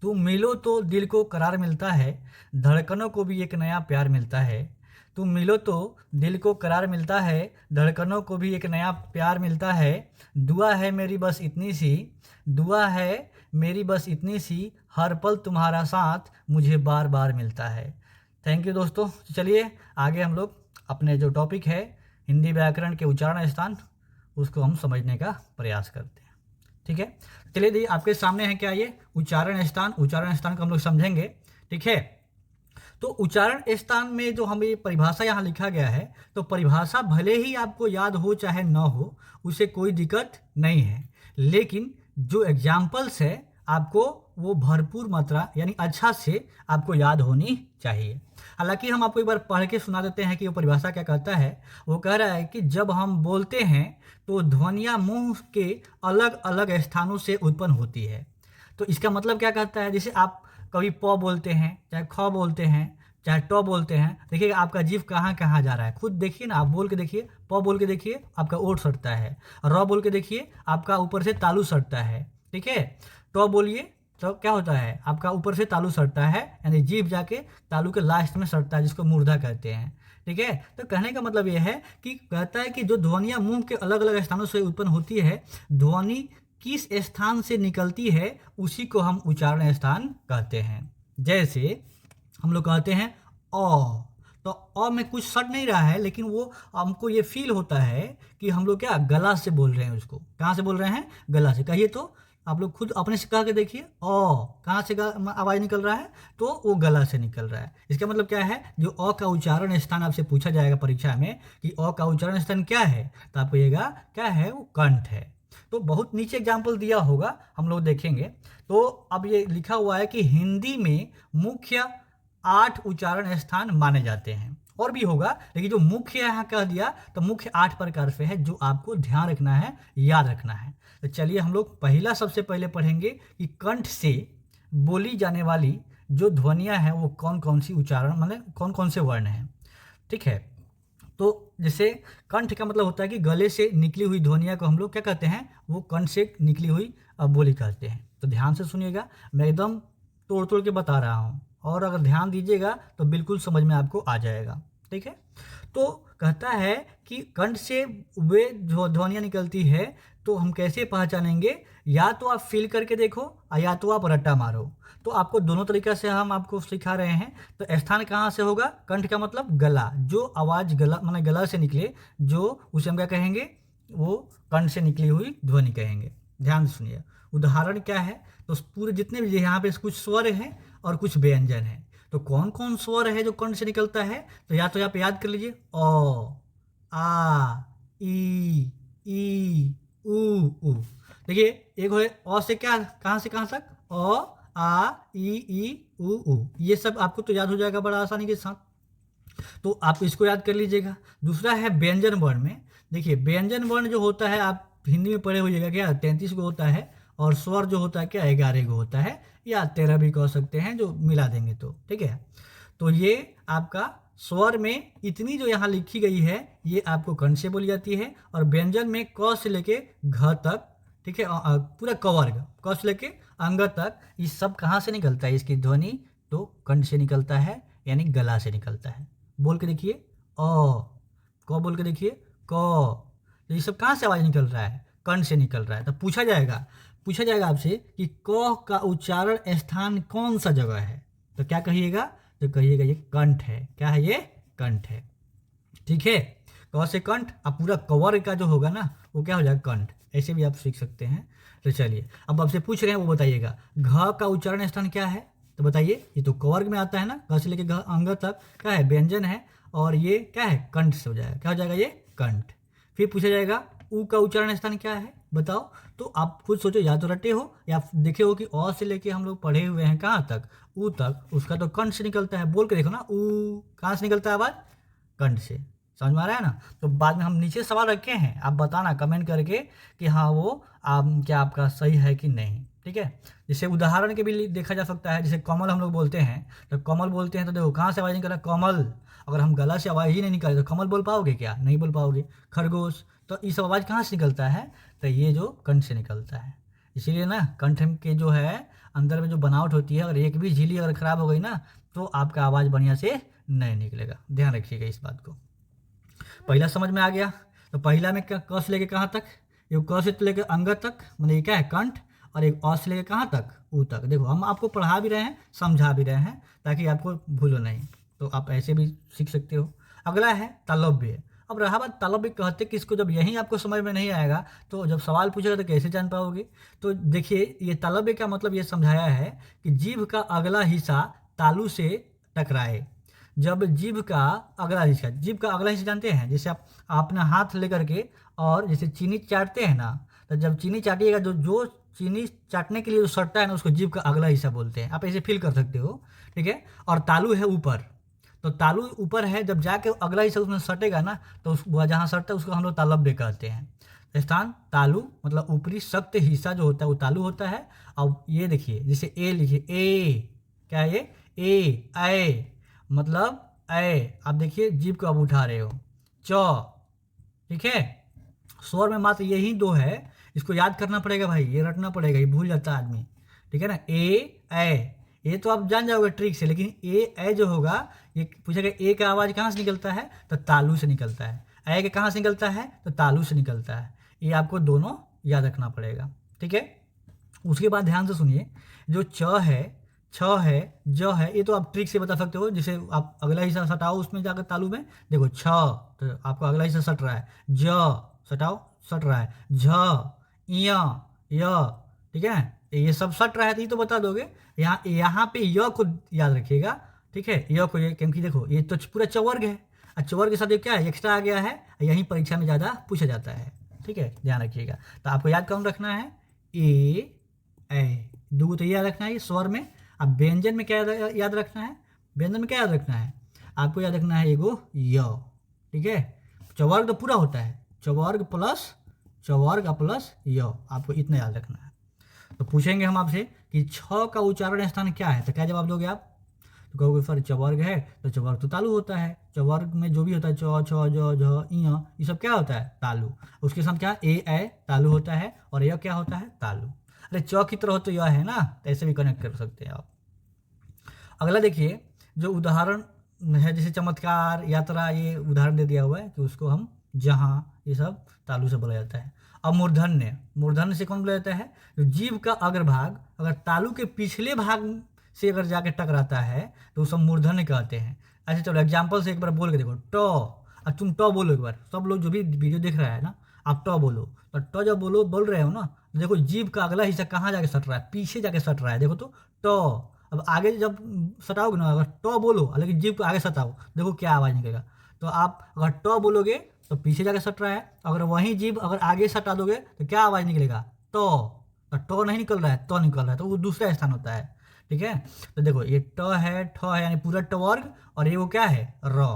तुम मिलो तो दिल को करार मिलता है, धड़कनों को भी एक नया प्यार मिलता है। तुम मिलो तो दिल को करार मिलता है, धड़कनों को भी एक नया प्यार मिलता है। दुआ है मेरी बस इतनी सी, दुआ है मेरी बस इतनी सी, हर पल तुम्हारा साथ मुझे बार बार मिलता है। थैंक यू दोस्तों। चलिए आगे हम लोग अपने जो टॉपिक है हिंदी व्याकरण के उच्चारण स्थान, उसको हम समझने का प्रयास करते हैं। ठीक है, चलिए दी आपके सामने है क्या, ये उच्चारण स्थान। उच्चारण स्थान को हम लोग समझेंगे। ठीक है, तो उच्चारण स्थान में जो हमें परिभाषा यहाँ लिखा गया है, तो परिभाषा भले ही आपको याद हो चाहे न हो, उसे कोई दिक्कत नहीं है, लेकिन जो एग्जाम्पल्स है आपको वो भरपूर मात्रा यानी अच्छा से आपको याद होनी चाहिए। हालांकि हम आपको एक बार पढ़ के सुना देते हैं कि वो परिभाषा क्या कहता है। वो कह रहा है कि जब हम बोलते हैं तो ध्वनियाँ मुंह के अलग अलग स्थानों से उत्पन्न होती है। तो इसका मतलब क्या कहता है, जैसे आप कभी प बोलते हैं, चाहे ख बोलते हैं, चाहे ट बोलते हैं, देखिए आपका जीभ कहाँ कहाँ जा रहा है, खुद देखिए ना। आप बोल के देखिए, प बोल के देखिए आपका ओठ सटता है, र बोल के देखिए आपका ऊपर से तालू सटता है। ठीक है, ट बोलिए तो क्या होता है, आपका ऊपर से तालू सटता है, यानी जीभ जाके तालू के लास्ट में सटता है, जिसको मूर्धा कहते हैं। ठीक है, तो कहने का मतलब यह है कि कहता है कि जो ध्वनियाँ मुंह के अलग अलग स्थानों से उत्पन्न होती है, ध्वनि किस स्थान से निकलती है उसी को हम उच्चारण स्थान कहते हैं। जैसे हम लोग कहते हैं अ, तो अ में कुछ सट नहीं रहा है, लेकिन वो हमको ये फील होता है कि हम लोग क्या गला से बोल रहे हैं। उसको कहाँ से बोल रहे हैं, गला से। कहिए तो आप लोग खुद अपने से कह के देखिए, कहाँ से आवाज़ निकल रहा है, तो वो गला से निकल रहा है। इसका मतलब क्या है, जो अ का उच्चारण स्थान आपसे पूछा जाएगा परीक्षा में कि अ का उच्चारण स्थान क्या है, तो आप कहिएगा क्या है, वो कंठ है। तो बहुत नीचे एग्जाम्पल दिया होगा, हम लोग देखेंगे। तो अब ये लिखा हुआ है कि हिंदी में मुख्य 8 उच्चारण स्थान माने जाते हैं। और भी होगा, लेकिन जो मुख्य यहाँ कह दिया, तो मुख्य 8 प्रकार से है जो आपको ध्यान रखना है, याद रखना है। तो चलिए हम लोग पहला सबसे पहले पढ़ेंगे कि कंठ से बोली जाने वाली जो ध्वनियाँ हैं वो कौन कौन सी उच्चारण, मतलब कौन कौन से वर्ण हैं। ठीक है, तो जैसे कंठ का मतलब होता है कि गले से निकली हुई ध्वनिया को हम लोग क्या कहते हैं, वो कंठ से निकली हुई बोली कहते हैं। तो ध्यान से सुनिएगा, मैं एकदम तोड़ तोड़ के बता रहा हूँ, और अगर ध्यान दीजिएगा तो बिल्कुल समझ में आपको आ जाएगा। ठीक है, तो कहता है कि कंठ से वे जो ध्वनियाँ निकलती है, तो हम कैसे पहचानेंगे, या तो आप फील करके देखो या तो आप रट्टा मारो। तो आपको दोनों तरीका से हम आपको सिखा रहे हैं। तो स्थान कहाँ से होगा, कंठ का मतलब गला, जो आवाज़ गला माने गला से निकले, जो उसे हम क्या कहेंगे, वो कंठ से निकली हुई ध्वनि कहेंगे। ध्यान से सुनिए, उदाहरण क्या है, तो पूरे जितने भी यहाँ पे कुछ स्वर हैं और कुछ व्यंजन हैं। तो कौन कौन स्वर है जो कंठ से निकलता है, तो या तो आप याद कर लीजिए, अ, आ, ई ऊ। देखिए एक है अ से क्या, कहाँ से कहाँ तक, अ आ ई ऊ। ये सब आपको तो याद हो जाएगा बड़ा आसानी के साथ, तो आप इसको याद कर लीजिएगा। दूसरा है व्यंजन वर्ण में। देखिए व्यंजन वर्ण जो होता है, आप हिंदी में पढ़े होइएगा क्या, 33 गो होता है, और स्वर जो होता है क्या, 11 गो होता है, या 13 भी कह सकते हैं जो मिला देंगे तो। ठीक है, तो ये आपका स्वर में इतनी जो यहाँ लिखी गई है, ये आपको कंठ से बोली जाती है। और व्यंजन में क से लेके घ तक, ठीक है, पूरा कवर्ग, क से लेके अंग तक, ये सब कहाँ से निकलता है, इसकी ध्वनि तो कंठ से निकलता है, यानी गला से निकलता है। बोल के देखिए, क बोल के देखिए, क। तो ये सब कहाँ से आवाज़ निकल रहा है, कंठ से निकल रहा है। तो पूछा जाएगा आपसे कि क का उच्चारण स्थान कौन सा जगह है, तो क्या कहिएगा, तो कहिएगा ये कंठ है। क्या है, ये कंठ है। ठीक है, क से कंठ, अब पूरा कवर का जो होगा ना, वो क्या हो जाएगा, कंठ। ऐसे भी आप सीख सकते हैं। तो चलिए अब आपसे पूछ रहे हैं, वो बताइएगा घ का उच्चारण स्थान क्या है, तो बताइए। ये तो कवर्ग में आता है ना, घ से लेके घ अंग तक क्या है, व्यंजन है, और ये क्या है, कंठ से हो जाएगा। क्या हो जाएगा, ये कंठ। फिर पूछा जाएगा ऊ का उच्चारण स्थान क्या है, बताओ। तो आप खुद सोचो, या तो रटे हो या देखे हो कि अ से लेके हम लोग पढ़े हुए हैं कहाँ तक, ऊ तक, उसका तो कंठ से निकलता है। बोल के देखो ना, ऊ कहाँ से निकलता है आवाज़, कंठ से। समझ में आ रहा है ना। तो बाद में हम नीचे सवाल रखे हैं, आप बताना कमेंट करके कि हाँ वो क्या आपका सही है कि नहीं। ठीक है, जैसे उदाहरण के भी देखा जा सकता है। जैसे कमल हम लोग बोलते हैं, तो कमल बोलते हैं तो देखो कहाँ से आवाज़ निकल रहा है, कमल। अगर हम गला से आवाज़ ही नहीं निकाले तो कमल बोल पाओगे क्या, नहीं बोल पाओगे। खरगोश, तो ये सब आवाज़ कहाँ से निकलता है, तो ये जो कंठ से निकलता है। इसीलिए ना कंठ के जो है अंदर में जो बनावट होती है, अगर एक भी झिल्ली अगर खराब हो गई ना तो आपका आवाज़ बढ़िया से नहीं निकलेगा। ध्यान रखिएगा इस बात को। पहला समझ में आ गया। तो पहला में क से लेके कहाँ तक, ये क से लेके अंग तक, मतलब ये क्या है कंठ, और एक अ से लेके कहाँ तक, ऊ तक। देखो हम आपको पढ़ा भी रहे हैं, समझा भी रहे हैं, ताकि आपको भूलो नहीं। तो आप ऐसे भी सीख सकते हो। अगला है तालव्य। अब रहा बात तालव्य कहते किसको, जब यही आपको समझ में नहीं आएगा तो जब सवाल पूछेगा तो कैसे जान पाओगे। तो देखिए ये तालव्य का मतलब ये समझाया है कि जीभ का अगला हिस्सा तालू से टकराए। जब जीभ का अगला हिस्सा जानते हैं, जैसे आप अपना हाथ लेकर के और जैसे चीनी चाटते हैं ना, तो जब चीनी चाटिएगा जो चीनी चाटने के लिए जो सटता है ना उसको जीभ का अगला हिस्सा बोलते हैं। आप ऐसे फील कर सकते हो, ठीक है। और तालू है ऊपर, तो तालू ऊपर है, जब जाके अगला हिस्सा उसमें सटेगा ना तो वह जहाँ सटता है उसको हम लोग तालव्य कहते हैं। स्थान तालू मतलब ऊपरी सख्त हिस्सा जो होता है वो तालू होता है। अब ये देखिए जैसे ए लिखिए, ए क्या है ये, ए मतलब ए। आप देखिए जीभ को अब उठा रहे हो, च, ठीक है। स्वर में मात्र यही दो है, इसको याद करना पड़ेगा भाई, ये रटना पड़ेगा, ये भूल जाता है आदमी, ठीक है ना। ए ये तो आप जान जाओगे ट्रिक से, लेकिन ए जो होगा ये पूछेगा ए का आवाज़ कहाँ से निकलता है, तो तालू से निकलता है। ए के कहाँ से निकलता है, तो तालू से निकलता है। ये आपको दोनों याद रखना पड़ेगा, ठीक है। उसके बाद ध्यान से सुनिए, जो च है, छ है, ज है, ये तो आप ट्रिक से बता सकते हो। जैसे आप अगला हिस्सा सटाओ उसमें जाकर तालू में, देखो छ तो आपको अगला हिस्सा सट रहा है, ज सटाओ सट रहा है, झ, य, ठीक है। ये सब सट रहा है तो ये तो बता दोगे। यहाँ पे य को याद रखिएगा, ठीक है। य को, ये क्योंकि देखो ये तो पूरा चवर्ग है, और चवर्ग के साथ ये क्या है, एक्स्ट्रा आ गया है, यही परीक्षा में ज़्यादा पूछा जाता है, ठीक है। ध्यान रखिएगा। तो आपको याद कौन रखना है, ए दो तो याद रखना है ये स्वर में। अब व्यंजन में क्या याद रखना है, व्यंजन में क्या याद रखना है, आपको याद रखना है एगो य, ठीक है। चवर्ग तो पूरा होता है, चवर्ग प्लस य, आपको इतना याद रखना है। तो पूछेंगे हम आपसे कि छ का उच्चारण स्थान क्या है, तो क्या जवाब दोगे आप, तो कहोगे सर चवर्ग है, तो चवर्ग तो तालु होता है। चवर्ग में जो भी होता है च, छ, ज, झ, इ, ये सब क्या होता है, तालु। उसके साथ क्या ए तालु होता है, और यह क्या होता है, तालु। अरे च की तरह तो यह है ना, तो ऐसे भी कनेक्ट कर सकते हैं आप। अगला देखिए, जो उदाहरण है जैसे चमत्कार, यात्रा, ये उदाहरण दे दिया हुआ है कि उसको हम जहाँ, ये सब तालु से बोला जाता है। अब मूर्धन्य से कौन बोला जाता है, जो जीभ का अग्रभाग अगर तालु के पिछले भाग से अगर जाके टकराता है तो सब मूर्धन्य कहते हैं। अच्छा चलो एग्जाम्पल से एक बार बोल के देखो, ट, अब तुम ट बोलो एक बार, सब लोग जो भी वीडियो देख रहा है ना, आप ट बोलो। तो ट जब बोल रहे हो ना, देखो जीभ का अगला हिस्सा कहाँ जाके सट रहा है, पीछे जाके सट रहा है, देखो तो ट। अब आगे जब सटाओगे ना, अगर ट बोलो लेकिन जीभ को आगे सटाओ, देखो क्या आवाज़ निकलेगा। तो आप अगर ट बोलोगे तो पीछे जाके सट रहा है, अगर वहीं जीभ अगर आगे सटा दोगे तो क्या आवाज़ निकलेगा, तो ट नहीं निकल रहा है, तो निकल रहा है, तो वो दूसरा स्थान होता है, ठीक है। तो देखो ये ट है, ठ है, यानी पूरा टवर्ग, और ये वो क्या है, र।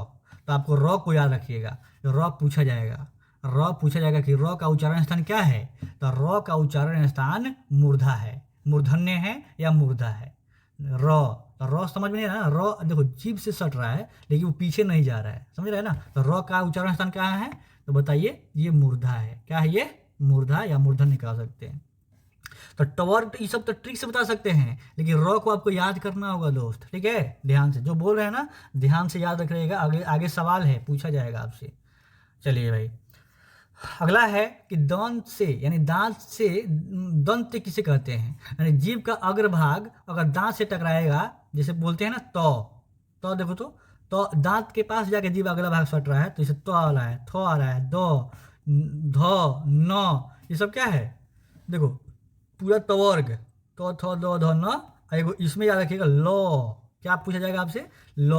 तो आपको र को याद रखिएगा, र पूछा जाएगा कि र का उच्चारण स्थान क्या है, तो र का उच्चारण स्थान मूर्धा है, मूर्धन्य है या मूर्धा है। र समझ में नहीं आ रहा ना, र देखो जीभ से सट रहा है लेकिन वो पीछे नहीं जा रहा है, समझ रहे हैं ना। तो र का उच्चारण स्थान क्या है, तो बताइए, ये मूर्धा है। क्या है ये, मूर्धा या मूर्धन्य कह सकते हैं। तो टवर्ग ये सब तो ट्रिक से बता सकते हैं, लेकिन र को आपको याद करना होगा दोस्त, ठीक है। ध्यान से जो बोल रहे हैं ना, ध्यान से याद रखिएगा, आगे सवाल है, पूछा जाएगा आपसे। चलिए भाई, अगला है कि दंत से, यानी दांत से, दंत किसे कहते हैं, यानी जीभ का अग्रभाग अगर दांत से टकराएगा, जैसे बोलते हैं ना तो देखो तो दांत के पास जाके जीभ अगला भाग सट रहा है, तो इसे तो आ रहा है, थ आ रहा है, द, ध, न, ये सब क्या है, देखो पूरा तवर्ग, तो थ द ध न, एगो इसमें याद रखिएगा ल। क्या पूछा जाएगा आपसे, ल।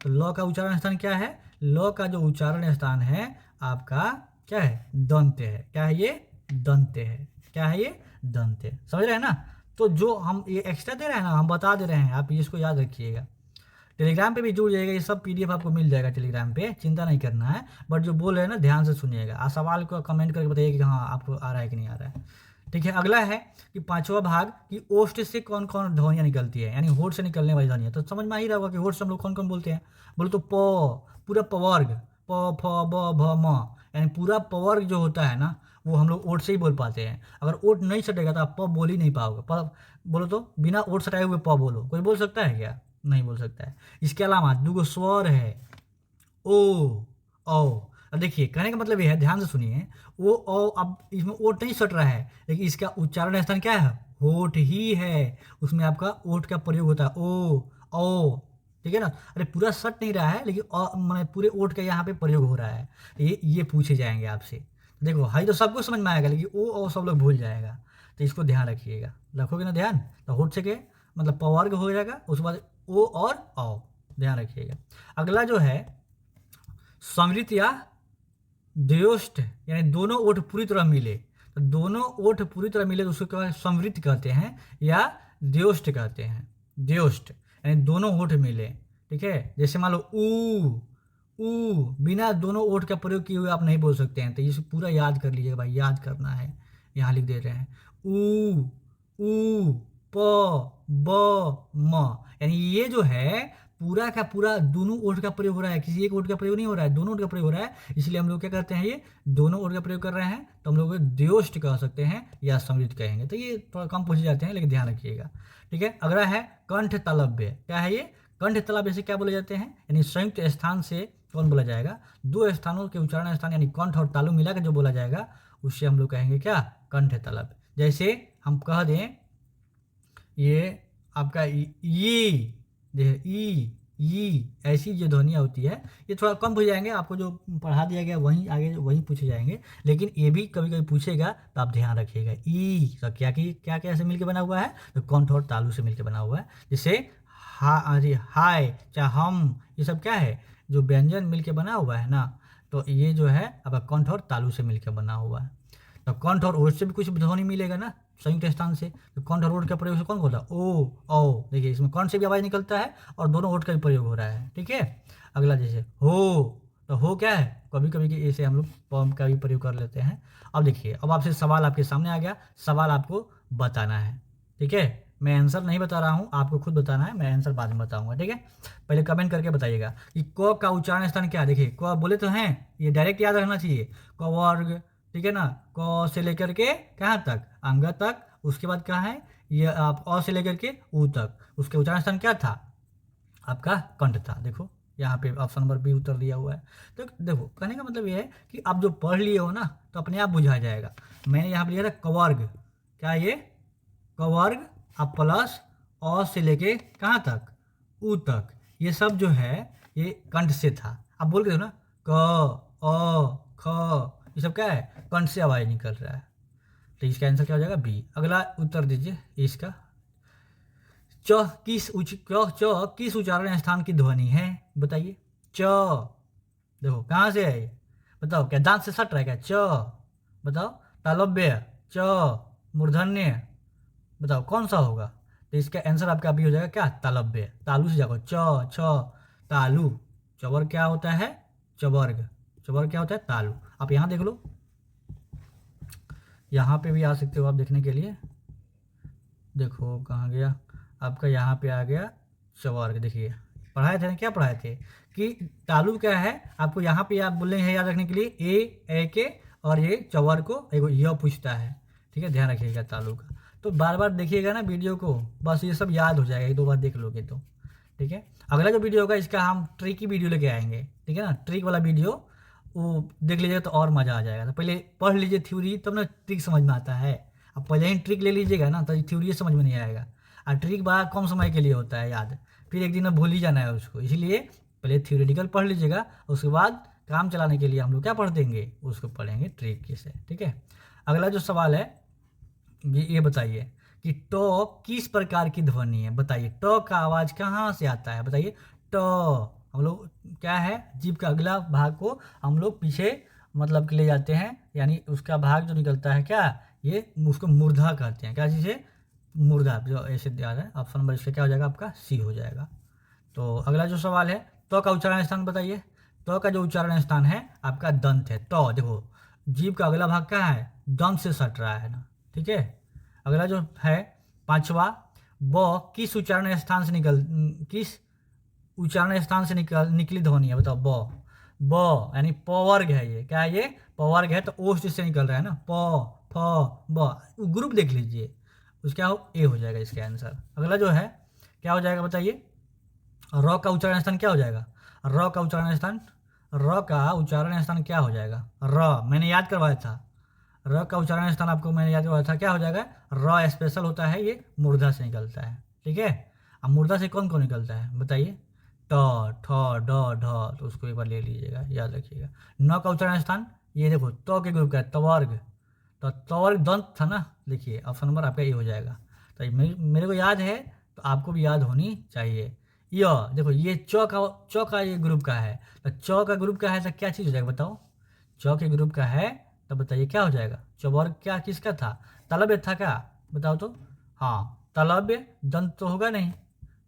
तो ल का उच्चारण स्थान क्या है, ल का जो उच्चारण स्थान है आपका क्या है, दंत है। क्या है ये, दंत है। क्या है ये, दंत है। समझ रहे हैं ना। तो जो हम ये एक्स्ट्रा दे रहे हैं ना, हम बता दे रहे हैं, आप इसको याद रखिएगा। टेलीग्राम पे भी जुड़ जाइएगा, ये सब पीडीएफ आपको मिल जाएगा टेलीग्राम पे, चिंता नहीं करना है। बट जो बोल रहे हैं ना ध्यान से सुनिएगा, आ सवाल को कमेंट करके बताइए कि हाँ आपको आ रहा है कि नहीं आ रहा है, ठीक है। अगला है कि पांचवा भाग कि ओष्ठ से कौन कौन ध्वनियाँ निकलती है, यानी होठ से निकलने वाली ध्वनियाँ। तो समझ में आ ही रहा होगा कि होठ से हम लोग कौन कौन बोलते हैं, बोलो तो प, पूरा पवर्ग, प फ ब भ म, यानी पूरा पवर्ग जो होता है ना वो हम लोग ओठ से ही बोल पाते हैं। अगर ओठ नहीं सटेगा तो आप प बोल ही नहीं पाओगे। प बोलो तो बिना ओठ सटाए हुए प बोलो, कोई बोल सकता है क्या? नहीं बोल सकता है। इसके अलावा दूगो स्वर है, ओ, औ। अब देखिए कहने का मतलब ये है, ध्यान से सुनिए, ओ औ, अब इसमें ओठ नहीं सट रहा है, लेकिन इसका उच्चारण स्थान क्या है? होठ ही है। उसमें आपका ओठ का प्रयोग होता है, ओ, औ, ठीक है ना। अरे पूरा सट नहीं रहा है, लेकिन मैंने पूरे ओठ का यहाँ पे प्रयोग हो रहा है। ये पूछे जाएंगे आपसे। देखो हाई तो सबको समझ में आएगा, लेकिन ओ औ सब लोग भूल जाएगा, तो इसको ध्यान रखिएगा। रखोगे ना ध्यान, तो होठ से के मतलब पवर्ग हो जाएगा, उसके बाद ओ और औ, ध्यान रखिएगा। अगला जो है समृत या द्योष्ट, यानी दोनों ओठ पूरी तरह मिले, तो दोनों ओठ पूरी तरह मिले तो उसको क्या समृत कहते हैं या द्योष्ट कहते हैं। द्योष्ट यानी दोनों ओठ मिले, ठीक है। जैसे मान लो ऊ, बिना दोनों ओठ का प्रयोग किए हुए आप नहीं बोल सकते हैं, तो इसे पूरा याद कर लीजिएगा भाई, याद करना है। यहाँ लिख दे रहे हैं ऊ प ब म, यानी ये जो है पूरा का पूरा दोनों ओठ का प्रयोग हो रहा है, किसी एक ओठ का प्रयोग नहीं हो रहा है, दोनों ओठ का प्रयोग हो रहा है। इसलिए हम लोग क्या करते हैं, ये दोनों ओठ का प्रयोग कर रहे हैं, तो हम लोग द्योष्ट कह सकते हैं या समृद्ध कहेंगे। तो ये थोड़ा कम पूछे जाते हैं, लेकिन ध्यान रखिएगा, ठीक है। अगला है कंठ तालव्य। क्या है ये? कंठ तालव्य से क्या बोले जाते हैं, यानी संयुक्त स्थान से कौन बोला जाएगा? दो स्थानों के उच्चारण स्थान यानी कंठ और तालु मिला के जो बोला जाएगा उससे हम लोग कहेंगे क्या? कंठ तालव्य। जैसे हम कह दें ये आपका ई ऐसी जो ध्वनियाँ होती है, ये थोड़ा कम हो जाएंगे, आपको जो पढ़ा दिया गया वहीं आगे वहीं पूछे जाएंगे, लेकिन ये भी कभी कभी पूछेगा, तो आप ध्यान रखिएगा। ई तो क्या क्या से मिलकर बना हुआ है? तो कंठ और तालु से मिलकर बना हुआ है। जैसे अरे हाय, चाहे हम, ये सब क्या है? जो व्यंजन मिलकर बना हुआ है ना, तो ये जो है आपका कंठ और तालु से मिलकर बना हुआ है। तो कंठ और ओठ से भी कुछ ध्वनि मिलेगा ना संयुक्त स्थान से, तो कंठ और ओठ का प्रयोग से कौन बोला? ओ औ। देखिए इसमें कंठ से भी आवाज निकलता है और दोनों ओठ का भी प्रयोग हो रहा है, ठीक है। अगला जैसे हो, तो हो क्या है? कभी कभी ऐसे हम लोग पम का भी प्रयोग कर लेते हैं। अब देखिए, अब आपसे सवाल आपके सामने आ गया, सवाल आपको बताना है, ठीक है। मैं आंसर नहीं बता रहा हूँ, आपको खुद बताना है, मैं आंसर बाद में बताऊंगा, ठीक है। पहले कमेंट करके बताइएगा कि क का उच्चारण स्थान क्या है। देखिए क बोले तो हैं, ये डायरेक्ट याद रखना चाहिए, क वर्ग, ठीक है ना। क से लेकर के कहाँ तक? अंग तक। उसके बाद क्या है? ये आप अ से लेकर के ऊ तक, उसके उच्चारण स्थान क्या था? आपका कंठ था। देखो यहाँ पे ऑप्शन नंबर बी उत्तर दिया हुआ है। तो देखो कहने का मतलब ये है कि आप जो पढ़ लिए हो ना, तो अपने आप बुझा जाएगा। मैंने यहाँ पे लिखा था कवर्ग, क्या ये? कवर्ग, अब प्लस अ से लेके कहाँ तक? ऊ तक। ये सब जो है ये कंठ से था। आप बोल के दो ना, क अ ख, ये सब क्या है? कंठ से आवाज निकल रहा है। तो इसका आंसर क्या हो जाएगा? बी। अगला उत्तर दीजिए इसका। च किस उच्चारण स्थान की ध्वनि है? बताइए। च, देखो कहाँ से है ये? बताओ, क्या दांत से सट रहा है क्या? च, बताओ। तालव्य, च, मूर्धन्य, बताओ कौन सा होगा? तो इसका आंसर आपका अभी हो जाएगा क्या? तालव्य। तालु से जाओ, च छ तालु। चवर क्या होता है? चवर्ग। चवर क्या होता है? तालु। आप यहाँ देख लो, यहाँ पे भी आ सकते हो आप देखने के लिए। देखो कहाँ गया आपका, यहाँ पे आ गया चवर्ग। देखिए पढ़ाए थे ना, क्या पढ़ाए थे कि तालु क्या है? आपको यहाँ पे आप बोले हैं याद रखने के लिए ए के, और ये चवर को एगो य पूछता है, ठीक है। ध्यान रखिएगा तालु का। तो बार बार देखिएगा ना वीडियो को, बस ये सब याद हो जाएगा, एक दो बार देख लोगे तो, ठीक है। अगला जो वीडियो होगा इसका हम ट्रिक की वीडियो लेके आएंगे, ठीक है ना। ट्रिक वाला वीडियो वो देख लीजिएगा तो और मज़ा आ जाएगा। तो पहले पढ़ लीजिए थ्योरी, तब ना ट्रिक समझ में आता है। अब पहले ही ट्रिक ले लीजिएगा ना, तो थ्योरी समझ में नहीं आएगा। और ट्रिक बड़ा कम समय के लिए होता है याद, फिर एक दिन में भूल ही जाना है उसको। इसलिए पहले थ्योरेटिकल पढ़ लीजिएगा, उसके बाद काम चलाने के लिए हम लोग क्या पढ़ देंगे? उसको पढ़ेंगे ट्रिक से, ठीक है। अगला जो सवाल है ये बताइए कि ट किस प्रकार की ध्वनि है? बताइए ट का आवाज कहाँ से आता है? बताइए। ट हम लोग क्या है, जीभ का अगला भाग को हम लोग पीछे मतलब के ले जाते हैं, यानी उसका भाग जो निकलता है क्या, ये उसको मूर्धा कहते हैं। क्या चीज़ है? मूर्धा। जो ऐसे याद है, ऑप्शन नंबर इसका क्या हो जाएगा? आपका सी हो जाएगा। तो अगला जो सवाल है, तो का उच्चारण स्थान बताइए। तो का जो उच्चारण स्थान है आपका दंत है। तो देखो जीभ का अगला भाग क्या है? दंत से सट रहा है ना, ठीक है। अगला जो है पांचवा, ब किस उच्चारण स्थान से निकली ध्वनि है? बताओ ब। ब यानी प वर्ग है ये, क्या है ये, प वर्ग है, तो ओष्ठ से निकल रहा है ना, प फ ब, ग्रुप देख लीजिए, उसका ए हो जाएगा इसका आंसर। अगला जो है क्या हो जाएगा बताइए, र का उच्चारण स्थान क्या हो जाएगा, र का उच्चारण स्थान, र का उच्चारण स्थान क्या हो जाएगा, र मैंने याद करवाया था, र का उच्चारण स्थान आपको मैंने याद करवाया था, क्या हो जाएगा, र स्पेशल होता है, ये मूर्धा से निकलता है, ठीक है। अब मूर्धा से कौन कौन निकलता है बताइए, ट ठ ड ढ, तो उसको एक बार ले लीजिएगा, याद रखिएगा। न का उच्चारण स्थान, ये देखो तो के ग्रुप का है, तवर्ग, तो तवर्ग दंत था ना, देखिए ऑप्शन नंबर आपका ये हो जाएगा। तो मेरे को याद है, तो आपको भी याद होनी चाहिए। य देखो ये च का ये ग्रुप का है, तो च का ग्रुप का है तो क्या चीज़ हो जाएगा बताओ, च के ग्रुप का है, तो बताइए क्या हो जाएगा, चवर्ग क्या किसका था, तालव्य था क्या, बताओ तो, हाँ तालव्य, दंत तो होगा नहीं,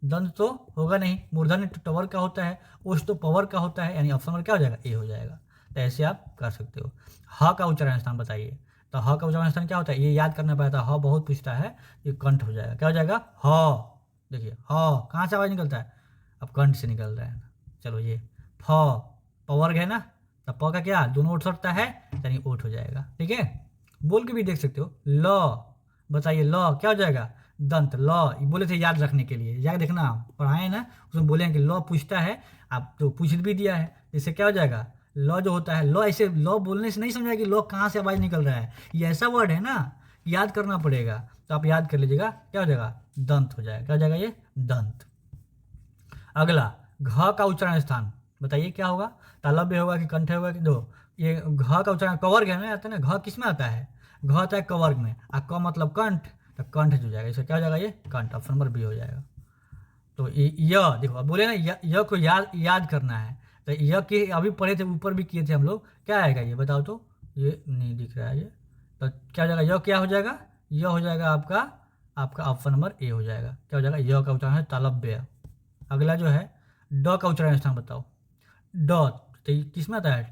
दंत तो होगा नहीं, मूर्धन्य तो टवर का होता है, ओष्ठ तो पवर का होता है, यानी ऑप्शन नंबर क्या हो जाएगा, ए हो जाएगा। तो ऐसे आप कर सकते हो। ह का उच्चारण स्थान बताइए, तो ह का उच्चारण स्थान क्या होता है, ये याद करना पड़ता है, ह बहुत पूछता है, ये कंठ हो जाएगा, क्या हो जाएगा, ह, देखिए ह कहाँ से आवाज निकलता है, अब कंठ से निकल रहा है ना। चलो ये फ, पवर्ग है ना, तो प का क्या, दोनों ओठ सटता है, यानी ओठ हो जाएगा, ठीक है। बोल के भी देख सकते हो, ल बताइए, ल क्या हो जाएगा, दंत, ल ये बोले थे याद रखने के लिए, याद देखना पढ़ाए ना, उसमें बोले हैं कि ल पूछता है, आप तो पूछ भी दिया है, इससे क्या हो जाएगा, ल जो होता है, ल ऐसे ल बोलने से नहीं समझा कि ल कहाँ से आवाज निकल रहा है, ये ऐसा वर्ड है ना, याद करना पड़ेगा, तो आप याद कर लीजिएगा, क्या हो जाएगा, दंत हो जाएगा, क्या हो जाएगा ये, दंत। अगला घ का उच्चारण स्थान बताइए क्या होगा, तालव्य होगा कि कंठ होगा कि दो, ये घ का उच्चारण कवर्ग है ना, आता है ना, घ किस में आता है, घ आता है कवर्ग में, आ क मतलब कंठ, तो कंठ जो जाएगा, इसका क्या हो जाएगा, ये कंठ, ऑप्शन नंबर बी हो जाएगा। तो य देखो, अब बोले ना य को याद करना है, तो य के अभी पढ़े थे, ऊपर भी किए थे हम लोग, क्या आएगा ये बताओ तो, ये नहीं दिख रहा है ये, तो क्या हो जाएगा, य क्या हो जाएगा, य हो जाएगा आपका, आपका ऑप्शन नंबर ए हो जाएगा, क्या हो जाएगा, य का उच्चारण है तालव्य। अगला जो है ड का उच्चारण स्थान बताओ, ड, तो ये किस में आता है,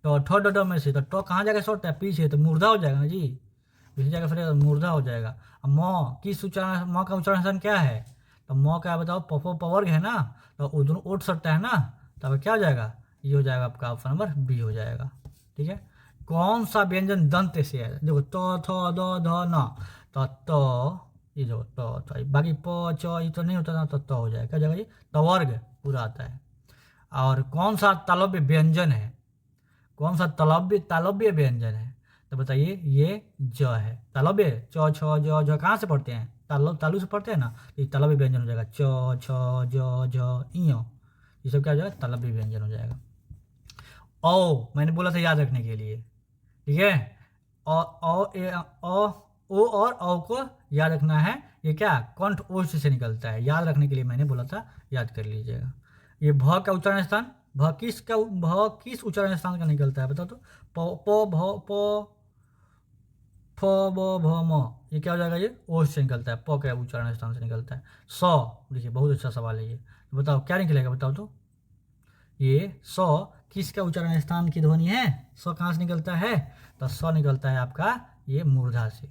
ट ठ ड ड में से, तो ट कहाँ जाकर सटता है, पीछे, तो मूर्धा हो जाएगा ना जी, पीछे जाकर फिर मूर्धा हो जाएगा। अब म किस उच्चारण, म का उच्चारण स्थान क्या है, तो म क्या बताओ, पवर्ग है ना, तो वो दोनों ओट सटता है ना, तब क्या हो जाएगा, ये हो जाएगा आपका ऑप्शन नंबर बी हो जाएगा, ठीक है। कौन सा व्यंजन दंत से है, देखो त थ द ध न, तो त, ये जो तो बाकी प च ये तो नहीं होता ना, तो हो जाएगा, क्या हो जाएगा ये, तवर्ग पूरा आता है। और कौन सा तालव्य व्यंजन है, कौन सा तालव्य व्यंजन है, तो बताइए ये ज है, तालव्य, च छ ज झ कहाँ से पढ़ते हैं, तालु से पढ़ते हैं ना, तो ये तालव्य व्यंजन हो जाएगा, च छ ज झ इ, ये सब क्या हो जाएगा, तालव्य व्यंजन हो जाएगा। ओ मैंने बोला था याद रखने के लिए, ठीक है, ओ और औ को याद रखना है, ये क्या कंठ ओष्ठ से निकलता है, याद रखने के लिए मैंने बोला था, याद कर लीजिएगा। ये भ का उच्चारण स्थान, भ किस उच्चारण स्थान का निकलता है बताओ तो, प फ ब भ म, ये क्या हो जाएगा, ये ओष्ठ से निकलता है, प का उच्चारण स्थान से निकलता है। स, देखिए बहुत अच्छा सवाल है ये, तो बताओ क्या निकलेगा बताओ तो, ये स किसका उच्चारण स्थान की ध्वनि है, स कहाँ से निकलता है, तो स निकलता है आपका ये मूर्धा से,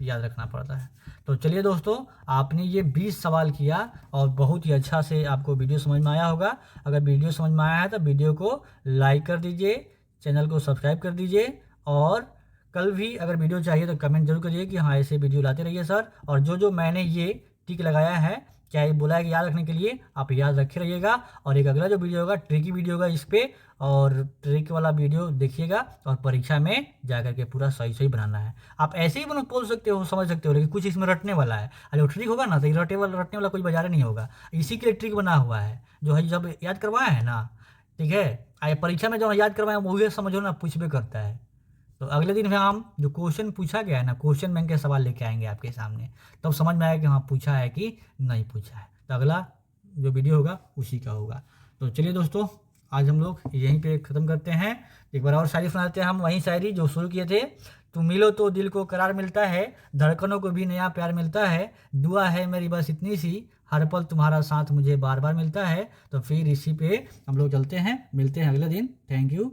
याद रखना पड़ता है। तो चलिए दोस्तों, आपने ये 20 सवाल किया और बहुत ही अच्छा से आपको वीडियो समझ में आया होगा। अगर वीडियो समझ में आया है तो वीडियो को लाइक कर दीजिए, चैनल को सब्सक्राइब कर दीजिए, और कल भी अगर वीडियो चाहिए तो कमेंट जरूर करिए कि हाँ ऐसे वीडियो लाते रहिए सर। और जो मैंने ये टिक लगाया है, क्या ये बोला है कि याद रखने के लिए, आप याद रखे रहिएगा। और एक अगला जो वीडियो होगा ट्रिकी वीडियो होगा इस पर, और ट्रिक वाला वीडियो देखिएगा, और परीक्षा में जाकर के पूरा सही सही बनाना है। आप ऐसे ही बोल सकते हो, समझ सकते हो, लेकिन कुछ इसमें रटने वाला है, और जो ट्रिक होगा ना, तो रटने वाला कोई बाजार नहीं होगा, इसी के लिए ट्रिक बना हुआ है, जो है जब याद करवाया है ना, ठीक है, परीक्षा में जो याद करवाया वही समझो ना, पूछबे करता है। तो अगले दिन में हम जो क्वेश्चन पूछा गया है ना, क्वेश्चन बैंक के सवाल लेके आएंगे आपके सामने, तब समझ में आएगा कि हाँ पूछा है कि नहीं पूछा है। तो अगला जो वीडियो होगा उसी का होगा। तो चलिए दोस्तों, आज हम लोग यहीं पे ख़त्म करते हैं। एक बार और शायरी सुनाते हैं हम, वही शायरी जो शुरू किए थे, तुम मिलो तो दिल को करार मिलता है, धड़कनों को भी नया प्यार मिलता है, दुआ है मेरी बस इतनी सी, हर पल तुम्हारा साथ मुझे बार बार मिलता है। तो फिर इसी पे हम लोग चलते हैं, मिलते हैं अगले दिन। Thank you.